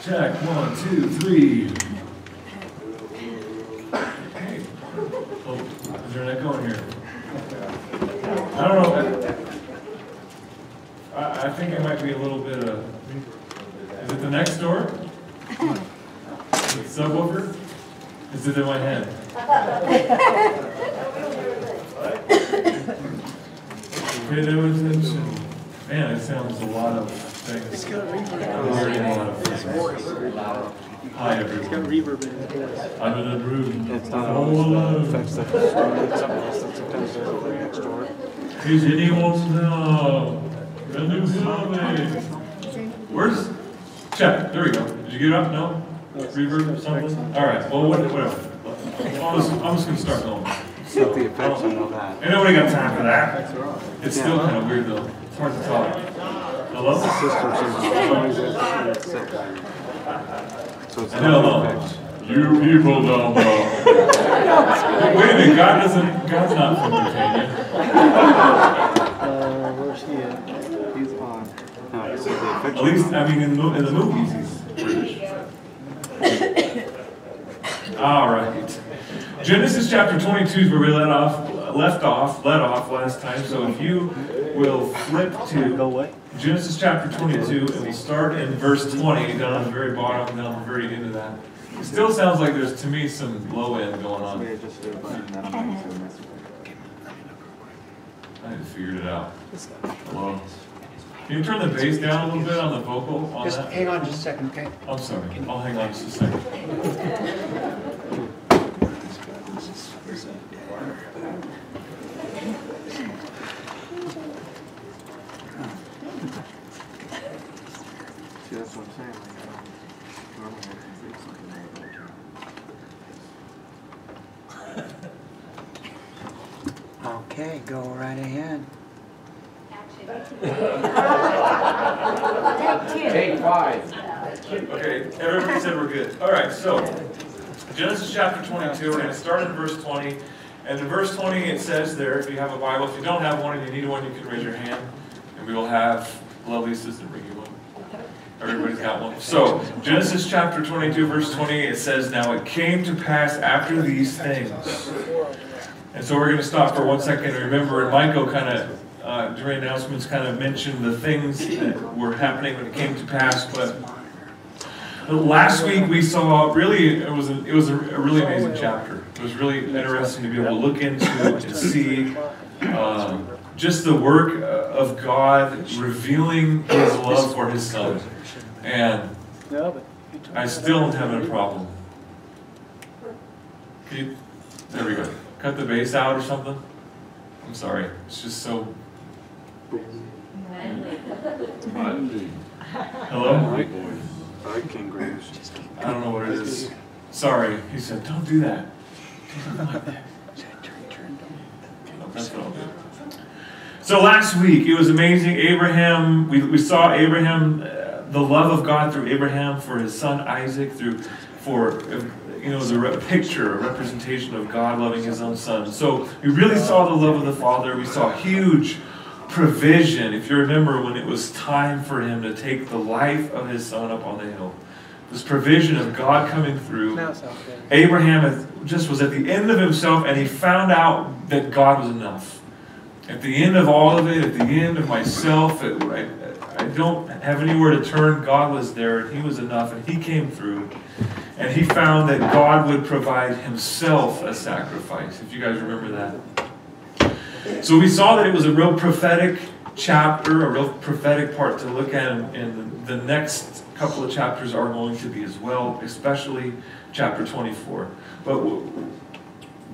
Check, 1, 2, 3. Okay. Oh, is there an echo in here? I don't know. I think it might be a little bit of. Is it the next door? Is it subwoofer? Is it in my head? Pay no attention. Man, it sounds a lot of things. I'm hearing a lot of things. Hi, everyone. It's got reverb in it. I'm in a room. It's not all always alone. affects the something else that sometimes does over next door. Is anyone know the new building? Where's check? There we go. Did you get up? No? Reverb? Something? All right. Well, whatever. I'm just gonna start going. It's not the effects and all that. Ain't nobody got time for that. It's still kind of weird though. It's hard to talk. Hello? The system seems to always set. So it's not Hello. the effects. You people don't know. Wait a minute. God's not from Britannia. Where's he at? He's on. No, it's the effects. At least, I mean, in the movies, he's British. All right. Genesis chapter 22 is where we let off last time. So if you will flip to Genesis chapter 22, and we'll start in verse 20, down at the very bottom, down the very end of that. It still sounds like there's, to me, some low end going on. I just figured it out. Hello. Can you turn the bass down a little bit on the vocal on Just that? hang on just a second, okay? I'm sorry. I'll hang on just a second. See, that's what I'm saying. Normally I can fix something like that. Okay, go right ahead. Take 5. Okay, everybody said we're good. All right, so Genesis chapter 22, we're going to start in verse 20. And in verse 20 it says there, if you have a Bible, if you don't have one and you need one, you can raise your hand. And we will have lovely assistant bring you one. Everybody's got one. So, Genesis chapter 22, verse 20, it says, "Now it came to pass after these things." And so we're going to stop for 1 second and remember, and Michael kind of, during announcements, kind of mentioned the things that were happening when it came to pass. But last week we saw, really, it was a really amazing chapter. It was really interesting to be able to look into and see just the work of God revealing His love for His Son. And I still am having a problem. There we go. Cut the bass out or something? I'm sorry. It's just so... Hello? I can grace. I don't know what it is. Sorry. He said, don't do that. That's what I'll do. So last week, it was amazing. Abraham, we saw Abraham, the love of God through Abraham for his son Isaac, it was a picture, a representation of God loving His own Son. So we really saw the love of the Father. We saw huge provision. If you remember, when it was time for Him to take the life of His Son up on the hill, this provision of God coming through. Abraham just was at the end of himself, and he found out that God was enough. At the end of all of it, at the end of myself, I don't have anywhere to turn. God was there, and He was enough, and He came through. And he found that God would provide Himself a sacrifice, if you guys remember that. So we saw that it was a real prophetic chapter, a real prophetic part to look at, and the next couple of chapters are going to be as well, especially chapter 24. But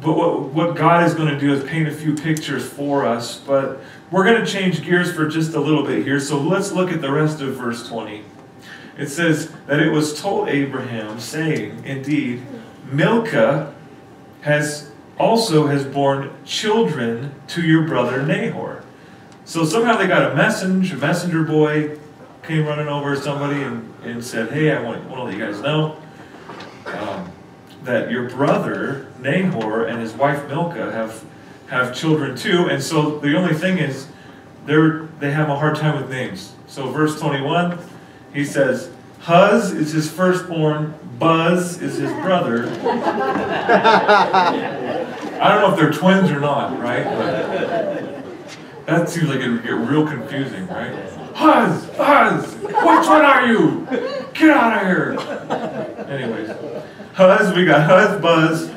what God is going to do is paint a few pictures for us, but we're going to change gears for just a little bit here. So let's look at the rest of verse 20. It says that it was told Abraham, saying, indeed, Milcah has borne children to your brother Nahor. So somehow they got a messenger boy came running over somebody and said, hey, I want to let you guys know that your brother Nahor and his wife Milcah have children too. And so the only thing is, they have a hard time with names. So verse 21, he says, Huz is his firstborn, Buzz is his brother. I don't know if they're twins or not, right? But that seems like it would get real confusing, right? Huz! Which one are you? Get out of here! Anyways, we got Huz, Buzz.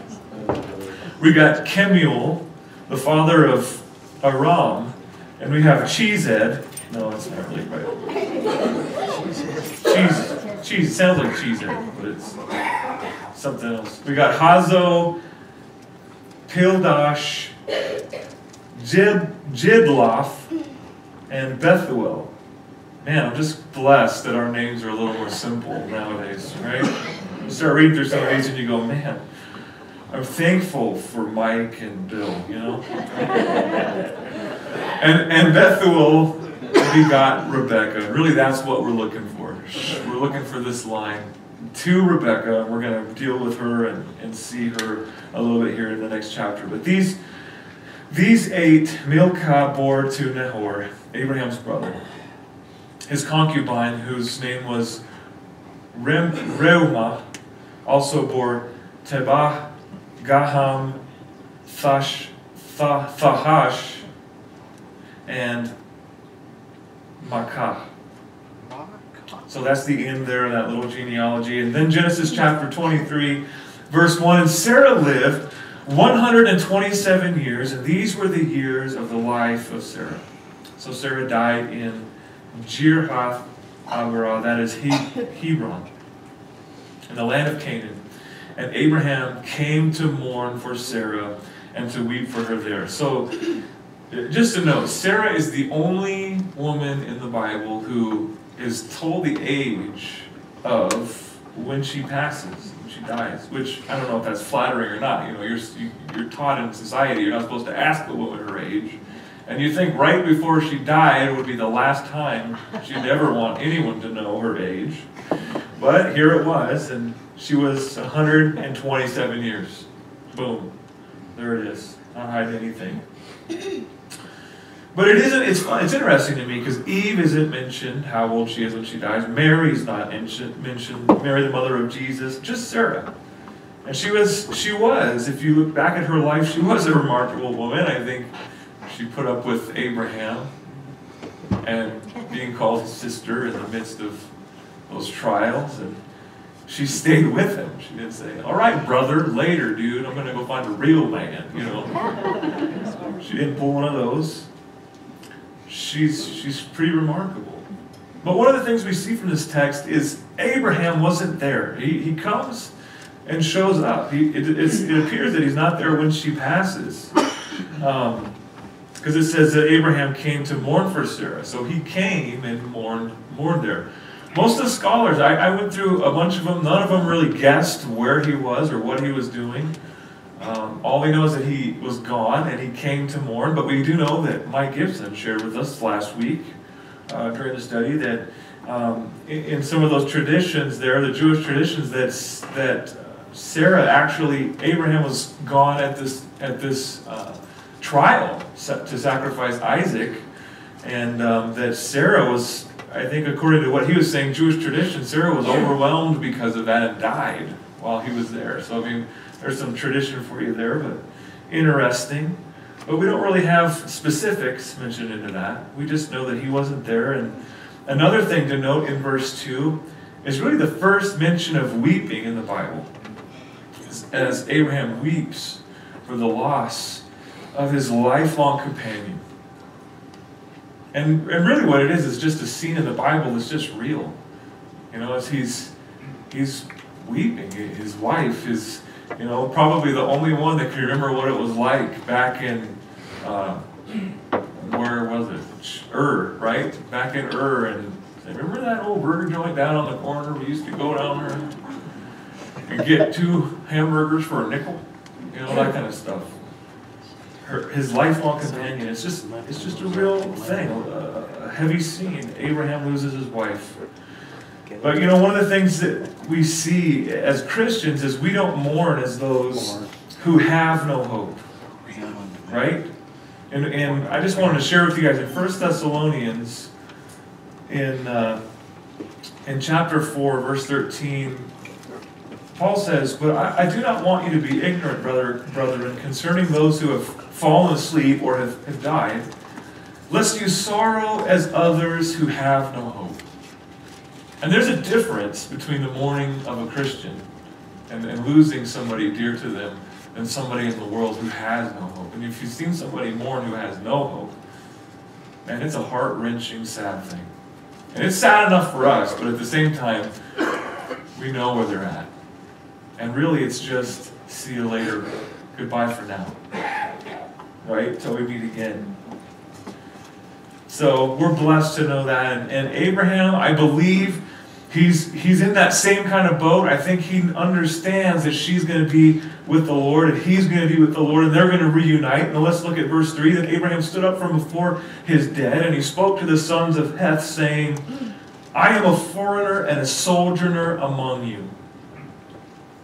We got Kemuel, the father of Aram. And we have Chesed. No, it's not really right. Cheese sounds like Cheesehead, but it's something else. We got Hazo, Pildash, Jidlaph, and Bethuel. Man, I'm just blessed that our names are a little more simple nowadays, right? You start reading through some of these and you go, man, I'm thankful for Mike and Bill, you know? And Bethuel begot Rebecca. And really, that's what we're looking for. We're looking for this line to Rebecca. We're going to deal with her and see her a little bit here in the next chapter. But these 8, Milcah bore to Nahor, Abraham's brother. His concubine, whose name was Reumah, also bore Tebah, Gaham, Thahash, and Makkah. So that's the end there of that little genealogy. And then Genesis chapter 23, verse 1. And Sarah lived 127 years, and these were the years of the life of Sarah. So Sarah died in Jirhath Agarah, that is Hebron, in the land of Canaan. And Abraham came to mourn for Sarah and to weep for her there. So just to note, Sarah is the only woman in the Bible who is told the age of when she passes, when she dies, which I don't know if that's flattering or not. You know, you're taught in society you're not supposed to ask a woman her age. And you think right before she died would be the last time she'd ever want anyone to know her age. But here it was, and she was 127 years. Boom. There it is. Not hiding anything. But it's fun. It's interesting to me because Eve isn't mentioned, how old she is when she dies. Mary's not mentioned. Mary, the mother of Jesus. Just Sarah. And she was, if you look back at her life, she was a remarkable woman. I think she put up with Abraham and being called his sister in the midst of those trials. And she stayed with him. She didn't say, all right, brother, later, dude, I'm going to go find a real man, you know. She didn't pull one of those. She's pretty remarkable. But one of the things we see from this text is Abraham wasn't there. He comes and shows up. It appears that he's not there when she passes. Because it says that Abraham came to mourn for Sarah. So he came and mourned there. Most of the scholars, I went through a bunch of them, none of them really guessed where he was or what he was doing. All we know is that he was gone and he came to mourn, but we do know that Mike Gibson shared with us last week during the study that in some of those traditions there, the Jewish traditions, that Sarah actually, Abraham was gone at this trial to sacrifice Isaac, and that Sarah was, I think according to what he was saying, Jewish tradition, Sarah was overwhelmed because of that and died while he was there. So I mean, there's some tradition for you there, but interesting. But we don't really have specifics mentioned into that. We just know that he wasn't there. And another thing to note in verse 2 is really the first mention of weeping in the Bible. As Abraham weeps for the loss of his lifelong companion. And really what it is just a scene in the Bible that's just real. You know, as he's weeping. His wife is, you know, probably the only one that can remember what it was like back in, where was it? Right? Back in and remember that old burger joint down on the corner? We used to go down there and get 2 hamburgers for a nickel. You know, that kind of stuff. His lifelong companion. It's just a real thing. A heavy scene. Abraham loses his wife. But you know, one of the things that we see as Christians is we don't mourn as those who have no hope. Right? And I just wanted to share with you guys in 1 Thessalonians, in chapter 4, verse 13, Paul says, "But I do not want you to be ignorant, brethren, concerning those who have fallen asleep or have died, lest you sorrow as others who have no hope." And there's a difference between the mourning of a Christian and losing somebody dear to them than somebody in the world who has no hope. And if you've seen somebody mourn who has no hope, man, it's a heart-wrenching, sad thing. And it's sad enough for us, but at the same time, we know where they're at. And really, it's just, see you later, goodbye for now. Right? Till we meet again. So we're blessed to know that. And Abraham, I believe, he's in that same kind of boat. I think he understands that she's going to be with the Lord and he's going to be with the Lord and they're going to reunite. Now let's look at verse 3. Then Abraham stood up from before his dead and he spoke to the sons of Heth, saying, "I am a foreigner and a sojourner among you.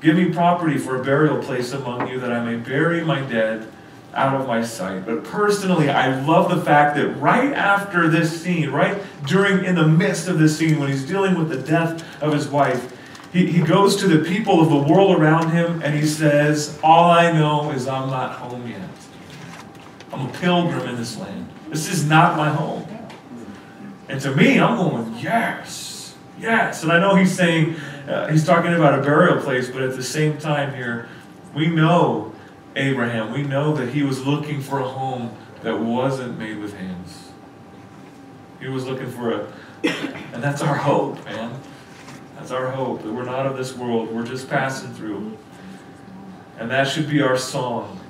Give me property for a burial place among you, that I may bury my dead out of my sight." But personally, I love the fact that right after this scene, right in the midst of this scene, when he's dealing with the death of his wife, he goes to the people of the world around him and he says, "All I know is I'm not home yet. I'm a pilgrim in this land. This is not my home." And to me, I'm going, yes, yes. And I know he's saying, he's talking about a burial place, but at the same time here, we know Abraham, we know that he was looking for a home that wasn't made with hands. He was looking for and that's our hope, man. That's our hope, that we're not of this world, we're just passing through. And that should be our song.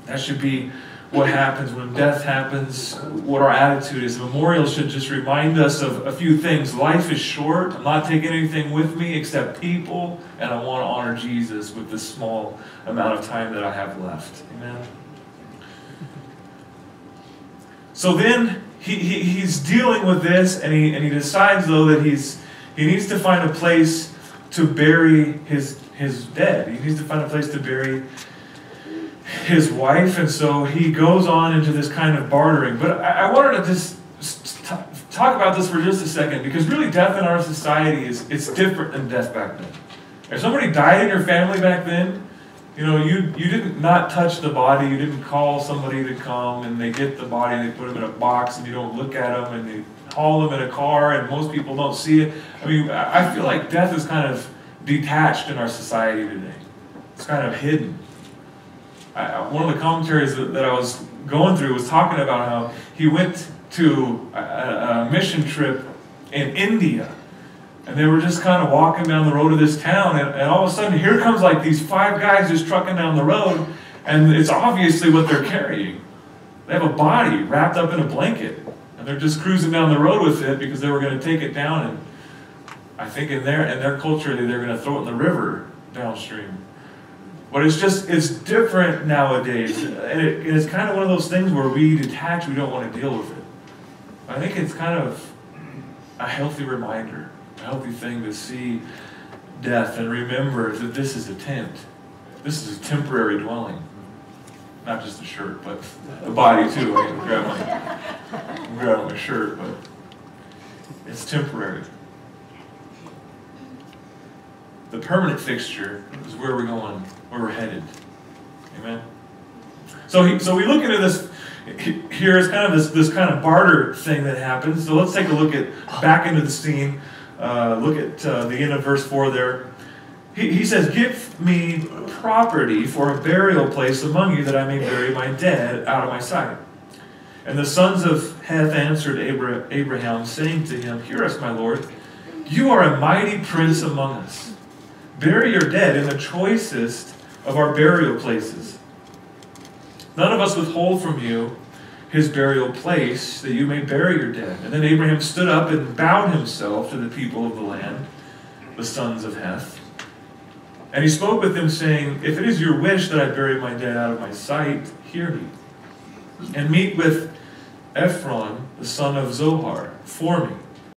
That should be what happens when death happens, what our attitude is. Memorial should just remind us of a few things. Life is short. I'm not taking anything with me except people, and I want to honor Jesus with this small amount of time that I have left. Amen. So then he's dealing with this, and he decides though that he needs to find a place to bury his dead. He needs to find a place to bury his wife, and so he goes on into this kind of bartering. But I wanted to just talk about this for just a second, because really death in our society it's different than death back then. If somebody died in your family back then, you didn't not touch the body, you didn't call somebody to come, and they get the body, they put them in a box, and you don't look at them, and they haul them in a car, and most people don't see it. I mean, I feel like death is kind of detached in our society today. It's kind of hidden. One of the commentaries that I was going through was talking about how he went to a mission trip in India, and they were just kind of walking down the road of this town, and all of a sudden here comes like these 5 guys just trucking down the road, and it's obviously what they're carrying. They have a body wrapped up in a blanket, and they're just cruising down the road with it because they were going to take it down, and I think in their culture they're going to throw it in the river downstream. But it's different nowadays, and it's kind of one of those things where we detach, we don't want to deal with it. I think it's kind of a healthy reminder, a healthy thing to see death and remember that this is a tent. This is a temporary dwelling. Not just the shirt, but the body too. I can grab my shirt, but it's temporary. The permanent fixture is where we're going, where we're headed. Amen. So we look into this here is kind of this kind of barter thing that happens. So let's take a look back into the scene. Look at the end of verse 4 there. He says, "Give me property for a burial place among you, that I may bury my dead out of my sight." And the sons of Heth answered Abraham, saying to him, "Hear us, my Lord. You are a mighty prince among us. Bury your dead in the choicest of our burial places. None of us withhold from you his burial place, that you may bury your dead." And then Abraham stood up and bowed himself to the people of the land, the sons of Heth. And he spoke with them, saying, "If it is your wish that I bury my dead out of my sight, hear me. And meet with Ephron, the son of Zohar, for me,